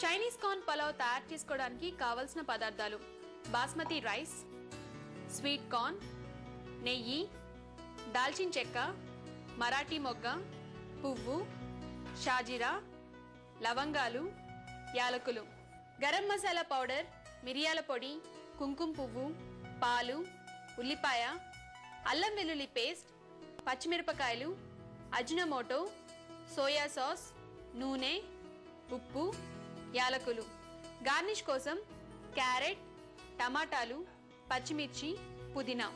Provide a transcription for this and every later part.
Chinese corn pulao తయారు చేసుకోవడానికి కావలసిన పదార్థాలు: బాస్మతి రైస్, స్వీట్ కార్న్, నెయ్యి, దాల్చిన చెక్క, మరాఠీ మొగ్గ, పువ్వు, షాజీరా, లవంగాలు, యాలకులు, గరం మసాలా పౌడర్, మిరియాల పొడి, కుంకుమ పువ్వు, పాలు, ఉల్లిపాయ, అల్లం వెల్లుల్లి పేస్ట్, పచ్చిమిరపకాయలు, అజినోమోటో, సోయా సాస్, నూనె, ఉప్పు, యాలకులు. గార్నిష్ కోసం క్యారెట్, టమాటాలు, పచ్చిమిర్చి, పుదీనా.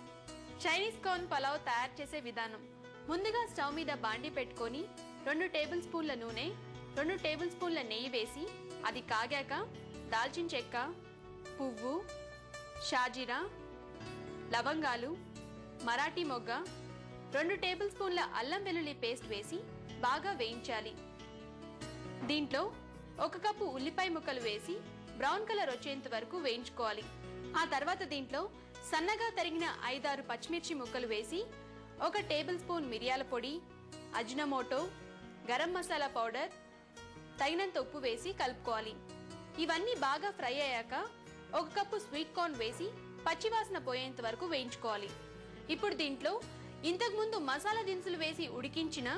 చైనీస్ కార్న్ పలావ్ తయారు చేసే విధానం: ముందుగా స్టవ్ మీద బాండి పెట్టుకొని 2 టేబుల్ స్పూన్ల నూనె, 2 టేబుల్ స్పూన్ల నెయ్యి వేసి అది కాగాక దాల్చిన చెక్క, పువ్వు, షాజీరా, లవంగాలు, మరాఠీ మొగ్గ, 2 టేబుల్ స్పూన్ల అల్లం వెల్లుల్లి పేస్ట్ వేసి బాగా వేయించాలి. దీంట్లో 1 కప్పు ఉల్లిపాయ ముక్కలు వేసి బ్రౌన్ కలర్ వచ్చేంత వరకు వేయించుకోవాలి. ఆ తర్వాత దీంట్లో సన్నగా తరిగిన 5-6 పచ్చిమిర్చి ముక్కలు వేసి 1 టేబుల్ స్పూన్ మిరియాల పొడి, అజినోమోటో, గరం మసాలా పౌడర్, తగినంత ఉప్పు వేసి కలుపుకోవాలి. ఇవన్నీ బాగా ఫ్రై అయ్యాక 1 కప్పు స్వీట్ కార్న్ వేసి పచ్చివాసన పోయేంత వరకు వేయించుకోవాలి. ఇప్పుడు దీంట్లో ఇంతకుముందు మసాలా దినుసులు వేసి ఉడికించిన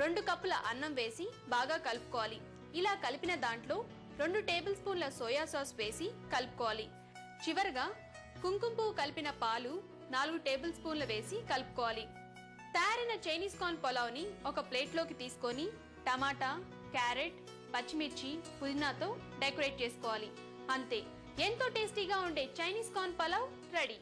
2 కప్పుల అన్నం వేసి బాగా కలుపుకోవాలి. ఇలా కలిపిన దాంట్లో 2 టేబుల్ స్పూన్ల సోయా సాస్ వేసి కలుపుకోవాలి. చివరగా కుంకుమ పువ్వు కలిపిన పాలు 4 టేబుల్ స్పూన్లు వేసి కలుపుకోవాలి. తయారైన చైనీస్ కార్న్ పులావ్ని ఒక ప్లేట్లోకి తీసుకొని టమాటా, క్యారెట్, పచ్చిమిర్చి, పుదీనాతో డెకరేట్ చేసుకోవాలి. అంతే, ఎంతో టేస్టీగా ఉండే చైనీస్ కార్న్ పులావ్ రెడీ.